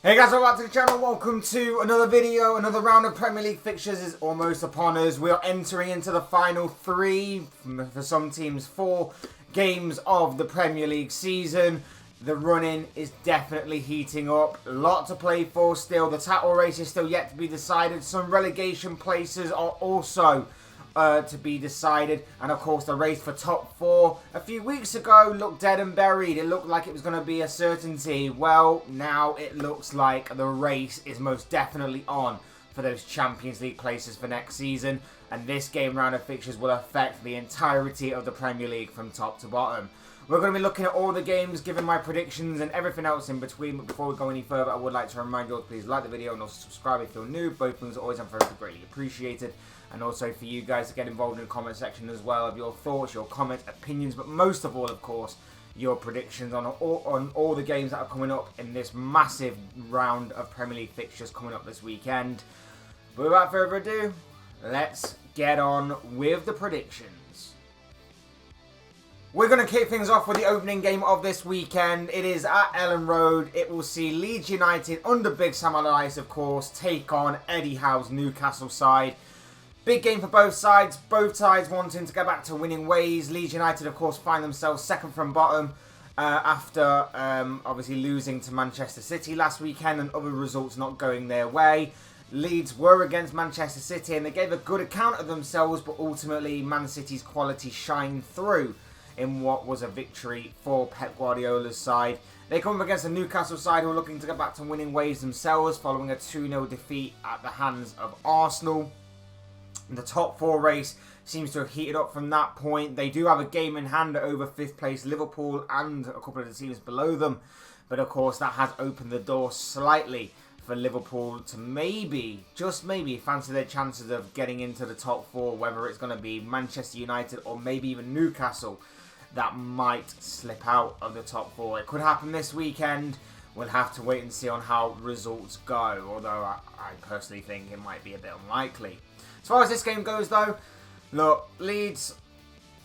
Hey guys, welcome back to the channel. Welcome to another video. Another round of Premier League fixtures is almost upon us. We are entering into the final three, for some teams 4 games of the Premier League season. The running is definitely heating up. A lot to play for still. The title race is still yet to be decided. Some relegation places are also to be decided, and of course the race for top 4 a few weeks ago looked dead and buried. It looked like it was going to be a certainty. Well, now it looks like the race is most definitely on for those Champions League places for next season, and this game round of fixtures will affect the entirety of the Premier League from top to bottom. We're going to be looking at all the games, giving my predictions and everything else in between. But before we go any further, I would like to remind you all to please like the video and also subscribe if you're new. Both things are always and very greatly appreciated. And also for you guys to get involved in the comment section as well of your thoughts, your comments, opinions, but most of all, of course, your predictions on all the games that are coming up in this massive round of Premier League fixtures coming up this weekend. But without further ado, let's get on with the predictions. We're going to kick things off with the opening game of this weekend. It is at Ellen Road. It will see Leeds United, under Big Sam Allardyce, of course, take on Eddie Howe's Newcastle side. Big game for both sides wanting to go back to winning ways. Leeds United, of course, find themselves second from bottom after obviously losing to Manchester City last weekend and other results not going their way. Leeds were against Manchester City and they gave a good account of themselves, but ultimately Man City's quality shined through in what was a victory for Pep Guardiola's side. They come up against the Newcastle side who are looking to get back to winning ways themselves following a 2-0 defeat at the hands of Arsenal. The top 4 race seems to have heated up from that point. They do have a game in hand over 5th place Liverpool and a couple of the teams below them. But of course that has opened the door slightly for Liverpool to maybe, just maybe, fancy their chances of getting into the top 4. Whether it's going to be Manchester United or maybe even Newcastle that might slip out of the top 4. It could happen this weekend. We'll have to wait and see on how results go. Although I personally think it might be a bit unlikely. As far as this game goes though, look, Leeds,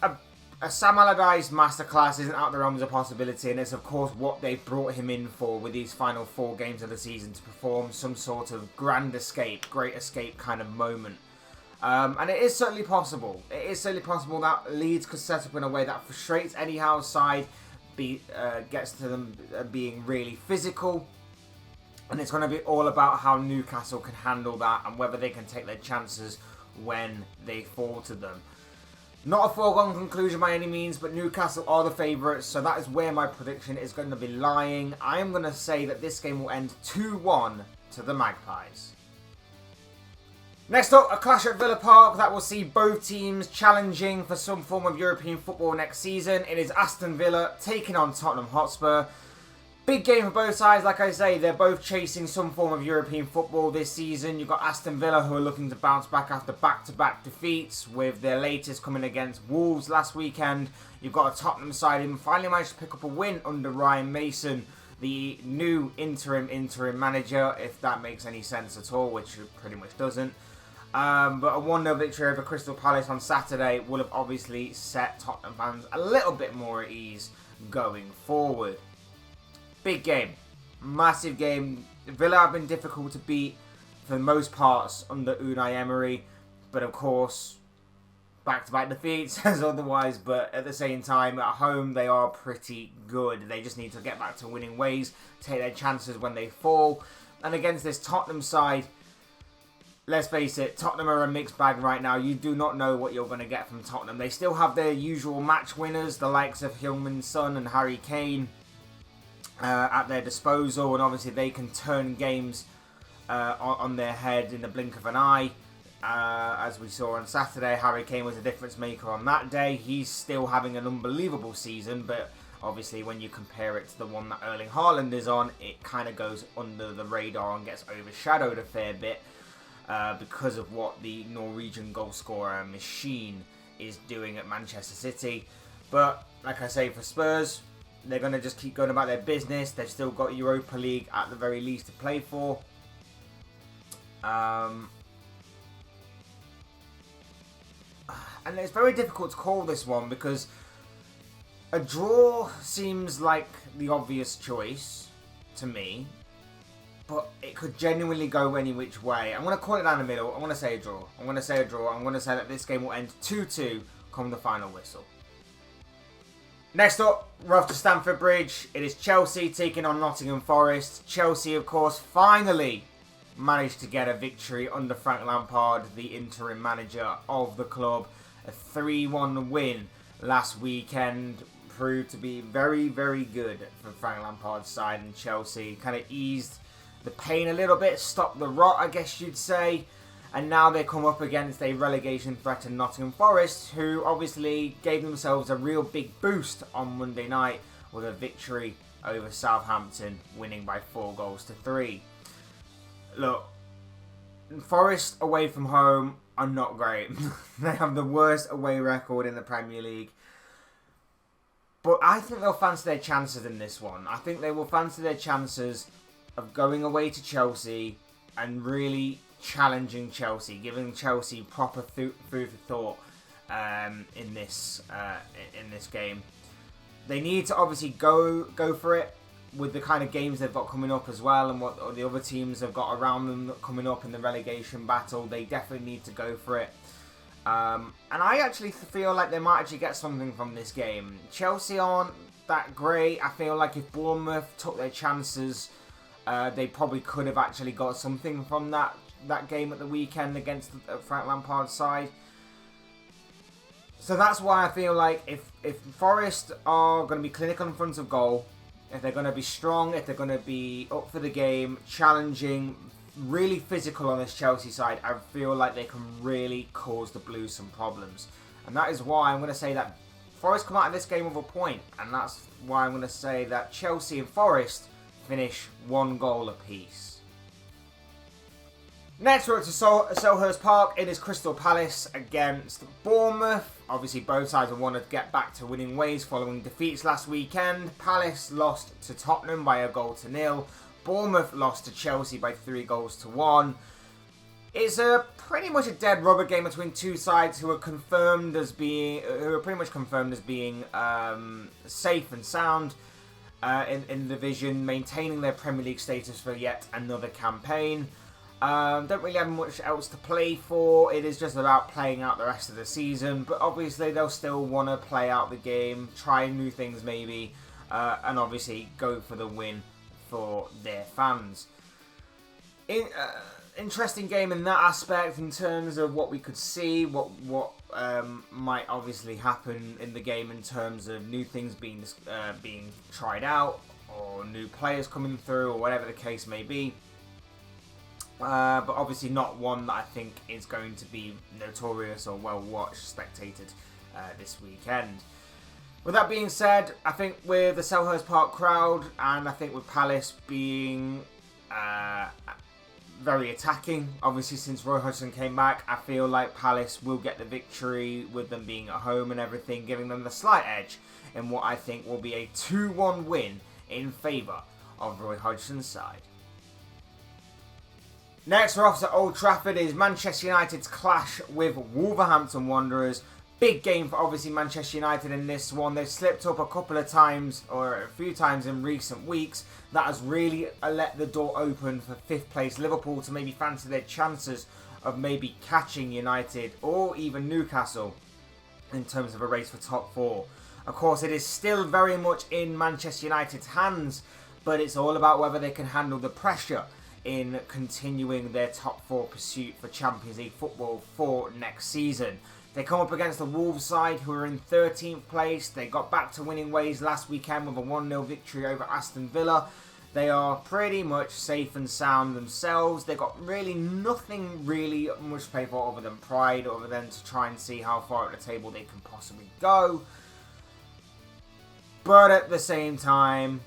a Sam Allardyce masterclass isn't out of the realms of possibility, and it's of course what they've brought him in for with these final 4 games of the season, to perform some sort of grand escape, great escape kind of moment. And it is certainly possible. It is certainly possible that Leeds could set up in a way that frustrates Eddie Howe's side, gets to them being really physical. And it's going to be all about how Newcastle can handle that and whether they can take their chances when they fall to them. Not a foregone conclusion by any means, but Newcastle are the favourites, so that is where my prediction is going to be lying. I am going to say that this game will end 2-1 to the Magpies. Next up, a clash at Villa Park that will see both teams challenging for some form of European football next season. It is Aston Villa taking on Tottenham Hotspur. Big game for both sides. Like I say, they're both chasing some form of European football this season. You've got Aston Villa who are looking to bounce back after back-to-back defeats, with their latest coming against Wolves last weekend. You've got a Tottenham side who finally managed to pick up a win under Ryan Mason, the new interim manager, if that makes any sense at all, which it pretty much doesn't. But a 1-0 victory over Crystal Palace on Saturday will have obviously set Tottenham fans a little bit more at ease going forward. Big game. Massive game. Villa have been difficult to beat for the most parts under Unai Emery. But of course, back-to-back defeats says otherwise. But at the same time, at home, they are pretty good. They just need to get back to winning ways, take their chances when they fall. And against this Tottenham side, let's face it, Tottenham are a mixed bag right now. You do not know what you're going to get from Tottenham. They still have their usual match winners, the likes of Heung-min Son and Harry Kane, at their disposal, and obviously they can turn games on their head in the blink of an eye. As we saw on Saturday, Harry Kane was a difference maker on that day. He's still having an unbelievable season, but obviously when you compare it to the one that Erling Haaland is on, it kind of goes under the radar and gets overshadowed a fair bit because of what the Norwegian goalscorer machine is doing at Manchester City. But like I say, for Spurs, they're going to just keep going about their business. They've still got Europa League at the very least to play for. And it's very difficult to call this one because a draw seems like the obvious choice to me. but it could genuinely go any which way. I'm going to call it down the middle. I'm going to say a draw. I'm going to say that this game will end 2-2 come the final whistle. Next up, we're off to Stamford Bridge. It is Chelsea taking on Nottingham Forest. Chelsea, of course, finally managed to get a victory under Frank Lampard, the interim manager of the club. A 3-1 win last weekend proved to be very, very good for Frank Lampard's side, and Chelsea kind of eased the pain a little bit, stopped the rot, I guess you'd say. And now they come up against a relegation threatened Nottingham Forest, who obviously gave themselves a real big boost on Monday night with a victory over Southampton, winning by 4-3. Look, Forest away from home are not great. They have the worst away record in the Premier League. But I think they'll fancy their chances in this one. I think they will fancy their chances of going away to Chelsea and really challenging Chelsea, giving Chelsea proper food for thought in this game. They need to obviously go for it with the kind of games they've got coming up as well, and what the other teams have got around them coming up in the relegation battle. They definitely need to go for it. And I actually feel like they might actually get something from this game. Chelsea aren't that great. I feel like if Bournemouth took their chances, they probably could have actually got something from that game at the weekend against Frank Lampard's side. So that's why I feel like if Forest are going to be clinical in front of goal, if they're going to be strong, if they're going to be up for the game, challenging, really physical on this Chelsea side, I feel like they can really cause the Blues some problems. And that is why I'm going to say that Forest come out of this game with a point. And that's why I'm going to say that Chelsea and Forest finish 1 goal apiece. Next, we're at Selhurst Park. It is Crystal Palace against Bournemouth. Obviously, both sides want to get back to winning ways following defeats last weekend. Palace lost to Tottenham by 1-0. Bournemouth lost to Chelsea by 3-1. It's pretty much a dead rubber game between two sides who are pretty much confirmed as being safe and sound in the division, maintaining their Premier League status for yet another campaign. Don't really have much else to play for. It is just about playing out the rest of the season, but obviously they'll still want to play out the game, try new things maybe, and obviously go for the win for their fans. Interesting game in that aspect in terms of what we could see, what might obviously happen in the game in terms of new things being tried out, or new players coming through, or whatever the case may be. But obviously not one that I think is going to be notorious or well-watched, spectated this weekend. With that being said, I think with the Selhurst Park crowd, and I think with Palace being very attacking, obviously since Roy Hodgson came back, I feel like Palace will get the victory with them being at home and everything, giving them the slight edge in what I think will be a 2-1 win in favour of Roy Hodgson's side. Next, we're off to Old Trafford. Is Manchester United's clash with Wolverhampton Wanderers. Big game for obviously Manchester United in this one. They've slipped up a couple of times, or a few times in recent weeks. That has really let the door open for 5th place Liverpool to maybe fancy their chances of maybe catching United or even Newcastle in terms of a race for top 4. Of course, it is still very much in Manchester United's hands, but it's all about whether they can handle the pressure in continuing their top 4 pursuit for Champions League football for next season. They come up against the Wolves side, who are in 13th place. They got back to winning ways last weekend with a 1-0 victory over Aston Villa. They are pretty much safe and sound themselves. They've got really nothing really much to play for other than pride, other than to try and see how far at the table they can possibly go. But at the same time,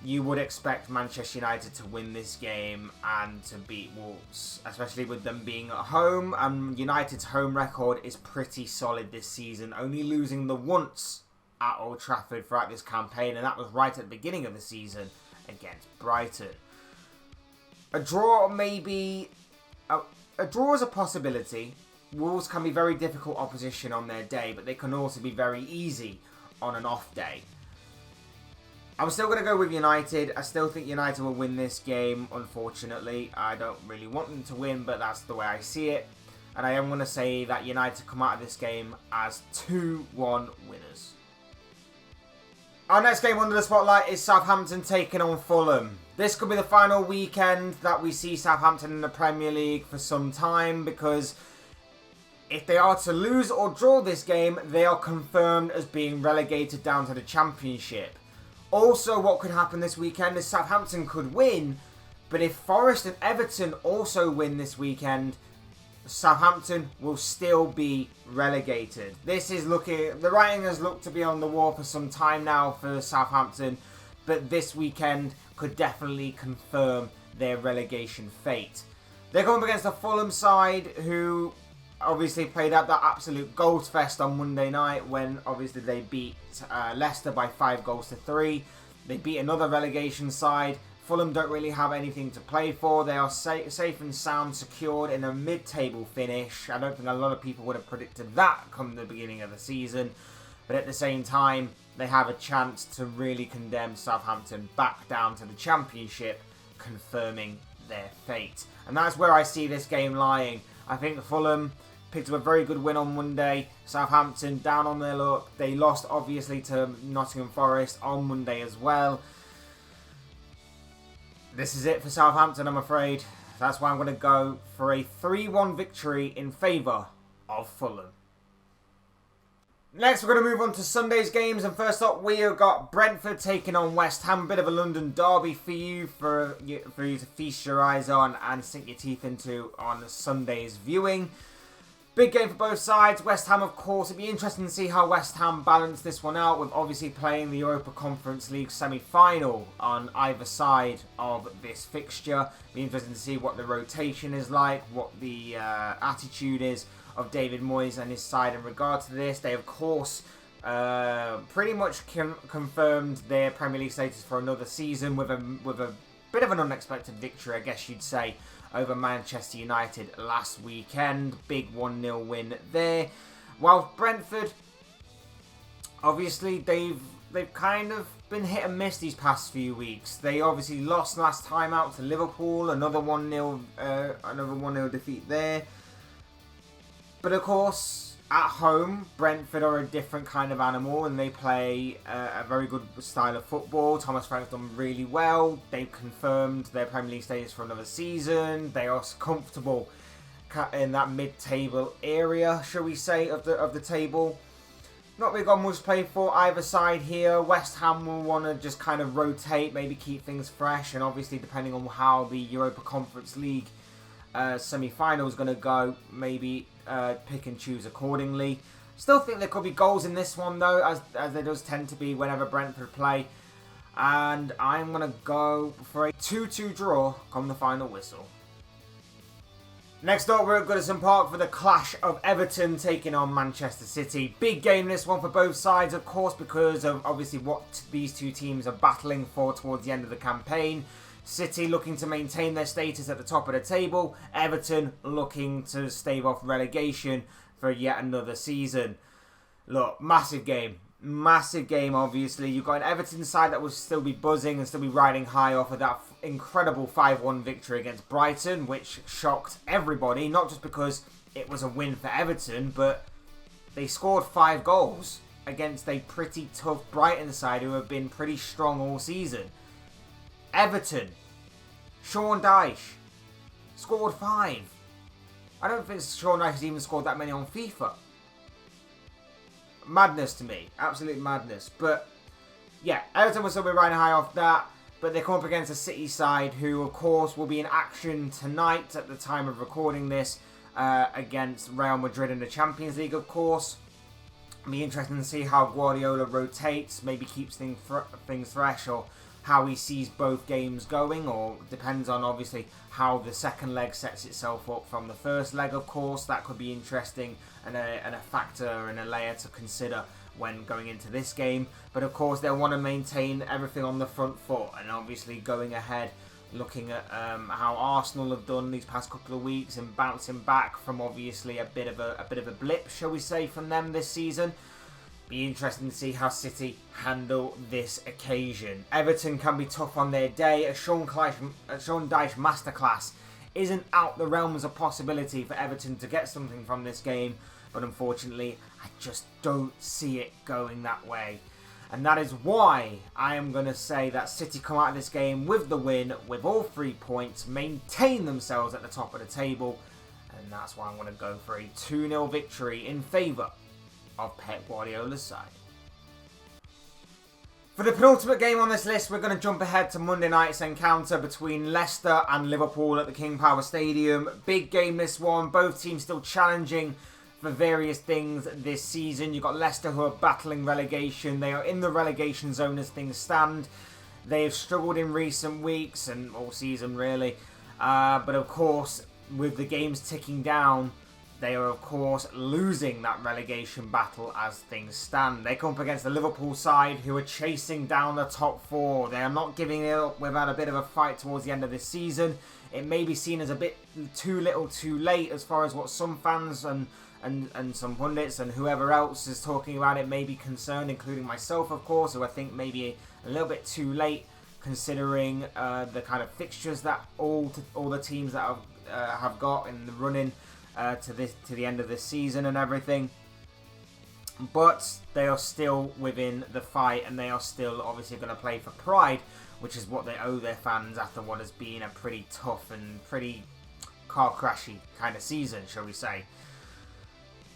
you would expect Manchester United to win this game and to beat Wolves, especially with them being at home. And United's home record is pretty solid this season, only losing the once at Old Trafford throughout this campaign, and that was right at the beginning of the season against Brighton. A draw maybe... A draw is a possibility. Wolves can be very difficult opposition on their day, but they can also be very easy on an off day. I'm still going to go with United. I still think United will win this game, unfortunately. I don't really want them to win, but that's the way I see it. And I am going to say that United come out of this game as 2-1 winners. Our next game under the spotlight is Southampton taking on Fulham. This could be the final weekend that we see Southampton in the Premier League for some time, because if they are to lose or draw this game, they are confirmed as being relegated down to the Championship. Also, what could happen this weekend is Southampton could win, but if Forest and Everton also win this weekend, Southampton will still be relegated. This is looking, the writing has looked to be on the wall for some time now for Southampton, but this weekend could definitely confirm their relegation fate. They're going up against the Fulham side, who obviously played out that absolute goals fest on Monday night when obviously they beat Leicester by 5-3. They beat another relegation side. Fulham don't really have anything to play for. They are safe and sound, secured in a mid-table finish. I don't think a lot of people would have predicted that come the beginning of the season. But at the same time, they have a chance to really condemn Southampton back down to the Championship, confirming their fate. And that's where I see this game lying. I think Fulham picked up a very good win on Monday. Southampton down on their luck. They lost obviously to Nottingham Forest on Monday as well. This is it for Southampton, I'm afraid. That's why I'm going to go for a 3-1 victory in favour of Fulham. Next, we're going to move on to Sunday's games. And first up, we have got Brentford taking on West Ham. A bit of a London derby for you to feast your eyes on and sink your teeth into on Sunday's viewing. Big game for both sides. West Ham, of course. It'd be interesting to see how West Ham balance this one out with obviously playing the Europa Conference League semi-final on either side of this fixture. Be interesting to see what the rotation is like, what the attitude is of David Moyes and his side in regard to this. They, of course, pretty much confirmed their Premier League status for another season with a bit of an unexpected victory, I guess you'd say, over Manchester United last weekend. Big 1-0 win there. While Brentford, obviously, they've kind of been hit and miss these past few weeks. They obviously lost last time out to Liverpool, another 1-0 defeat there. But of course, at home, Brentford are a different kind of animal and they play a very good style of football. Thomas Frank's done really well. They've confirmed their Premier League status for another season. They are comfortable in that mid-table area, shall we say, of the table. Not really got much to play for either side here. West Ham will want to just kind of rotate, maybe keep things fresh, and obviously depending on how the Europa Conference League semi-final is going to go, maybe pick and choose accordingly. Still think there could be goals in this one though, as there does tend to be whenever Brentford play. And I'm going to go for a 2-2 draw come the final whistle. Next up, we're at Goodison Park for the clash of Everton taking on Manchester City. Big game this one for both sides, of course, because of obviously what these two teams are battling for towards the end of the campaign. City looking to maintain their status at the top of the table. Everton looking to stave off relegation for yet another season. Look, massive game. Massive game, obviously. You've got an Everton side that will still be buzzing and still be riding high off of that incredible 5-1 victory against Brighton, which shocked everybody. Not just because it was a win for Everton, but they scored 5 goals against a pretty tough Brighton side who have been pretty strong all season. Everton, Sean Dyche, scored 5. I don't think Sean Dyche has even scored that many on FIFA. Madness to me. Absolute madness. But, yeah, Everton will still be riding high off that. But they come up against a City side who, of course, will be in action tonight at the time of recording this against Real Madrid in the Champions League, of course. It'll be interesting to see how Guardiola rotates, maybe keeps things fresh, or how he sees both games going, or depends on obviously how the second leg sets itself up from the first leg, of course. That could be interesting and a factor and a layer to consider when going into this game. But of course they'll want to maintain everything on the front foot, and obviously going ahead looking at how Arsenal have done these past couple of weeks and bouncing back from obviously a bit of a blip, shall we say, from them this season. Be interesting to see how City handle this occasion. Everton can be tough on their day. A Sean Dyche masterclass isn't out the realms of possibility for Everton to get something from this game, but unfortunately, I just don't see it going that way. And that is why I am going to say that City come out of this game with the win, with all 3 points, maintain themselves at the top of the table, and that's why I'm going to go for a 2-0 victory in favour of Pep Guardiola's side. For the penultimate game on this list, we're going to jump ahead to Monday night's encounter between Leicester and Liverpool at the King Power Stadium. Big game this one, both teams still challenging for various things this season. You've got Leicester who are battling relegation. They are in the relegation zone as things stand. They have struggled in recent weeks and all season really. But of course, with the games ticking down, they are, of course, losing that relegation battle as things stand. They come up against the Liverpool side who are chasing down the top 4. They are not giving it up without a bit of a fight towards the end of this season. It may be seen as a bit too little too late as far as what some fans and some pundits and whoever else is talking about it may be concerned, including myself, of course, who I think maybe a little bit too late considering the kind of fixtures that all the teams that have got in the running to the end of this season and everything. But they are still within the fight, and they are still obviously going to play for pride, which is what they owe their fans after what has been a pretty tough and pretty car crashy kind of season, shall we say.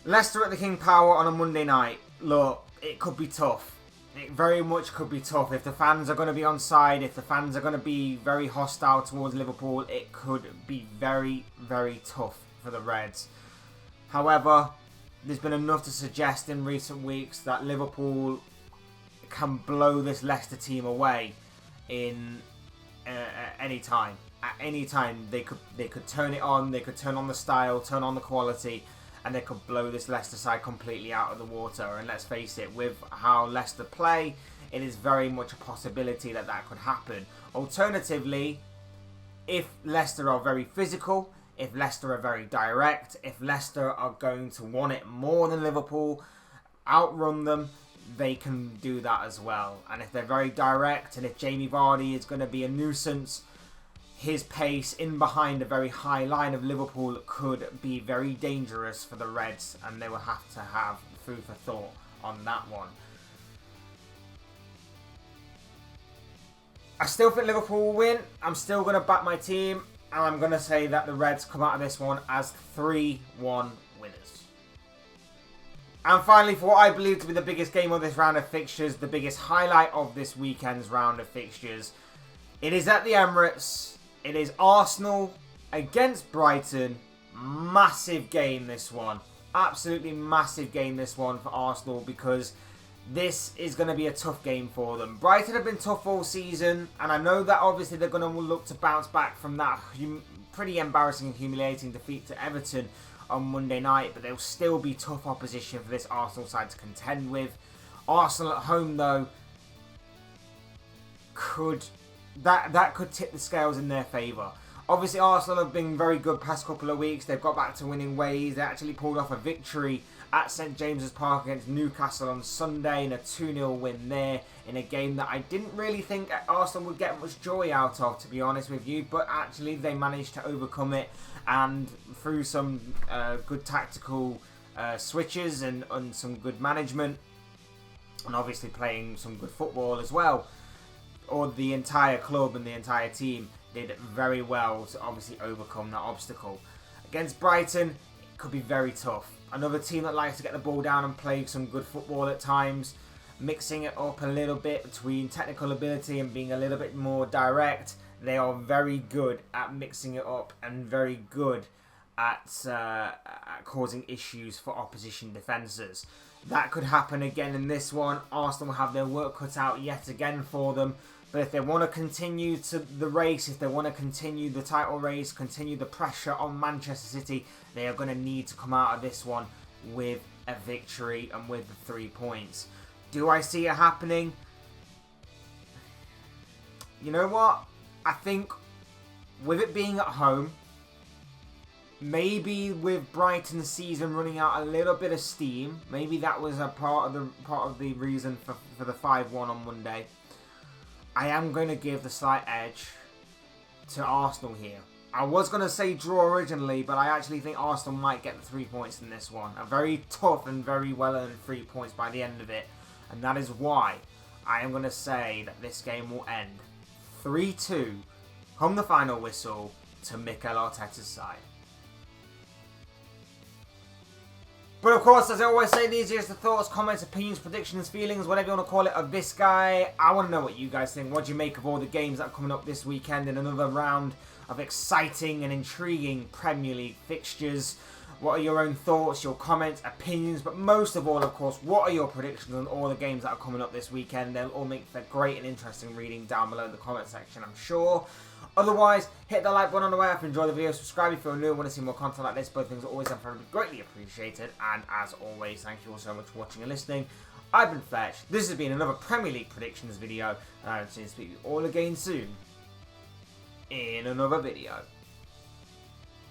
Leicester at the King Power on a Monday night. Look, it could be tough. It very much could be tough. If the fans are going to be on side, if the fans are going to be very hostile towards Liverpool, it could be very, very tough for the Reds. However, there's been enough to suggest in recent weeks that Liverpool can blow this Leicester team away in any time. At any time, they could turn it on. They could turn on the style, turn on the quality, and they could blow this Leicester side completely out of the water. And let's face it, with how Leicester play, it is very much a possibility that that could happen. Alternatively, if Leicester are very physical, if Leicester are very direct, if Leicester are going to want it more than Liverpool, outrun them, they can do that as well. And if they're very direct, and if Jamie Vardy is going to be a nuisance, his pace in behind a very high line of Liverpool could be very dangerous for the Reds, and they will have to have food for thought on that one. I still think Liverpool will win. I'm still going to back my team, and I'm going to say that the Reds come out of this one as 3-1 winners. And finally, for what I believe to be the biggest game of this round of fixtures, the biggest highlight of this weekend's round of fixtures, it is at the Emirates. It is Arsenal against Brighton. Massive game, this one. Absolutely massive game, this one, for Arsenal, because this is going to be a tough game for them. Brighton have been tough all season, and I know that obviously they're going to look to bounce back from that pretty embarrassing and humiliating defeat to Everton on Monday night, but they'll still be tough opposition for this Arsenal side to contend with. Arsenal at home, though, could tip the scales in their favour. Obviously, Arsenal have been very good past couple of weeks. They've got back to winning ways. They actually pulled off a victory at St James's Park against Newcastle on Sunday in a 2-0 win there in a game that I didn't really think Arsenal would get much joy out of, to be honest with you, but actually they managed to overcome it, and through some good tactical switches and some good management, and obviously playing some good football as well, or the entire club and the entire team did very well to obviously overcome that obstacle. Against Brighton, it could be very tough. Another team that likes to get the ball down and play some good football at times, mixing it up a little bit between technical ability and being a little bit more direct. They are very good at mixing it up and very good at causing issues for opposition defences. That could happen again in this one. Arsenal will have their work cut out yet again for them. But if they want to continue to the race, if they want to continue the title race, continue the pressure on Manchester City, they are going to need to come out of this one with a victory and with the 3 points. Do I see it happening? You know what? I think with it being at home, maybe with Brighton's season running out a little bit of steam, maybe that was a part of the reason for the 5-1 on Monday. I am going to give the slight edge to Arsenal here. I was going to say draw originally, but I actually think Arsenal might get the 3 points in this one. A very tough and very well-earned 3 points by the end of it. And that is why I am going to say that this game will end 3-2, hum the final whistle, to Mikel Arteta's side. But of course, as I always say, these are the thoughts, comments, opinions, predictions, feelings, whatever you want to call it, of this guy. I want to know what you guys think. What do you make of all the games that are coming up this weekend in another round of exciting and intriguing Premier League fixtures? What are your own thoughts, your comments, opinions, but most of all, of course, what are your predictions on all the games that are coming up this weekend? They'll all make for great and interesting reading down below in the comment section, I'm sure. Otherwise, hit the like button on the way up, enjoy the video, subscribe if you're new and want to see more content like this. Both things are always greatly appreciated. And as always, thank you all so much for watching and listening. I've been Fetch. This has been another Premier League predictions video. And I'll see you all again soon in another video.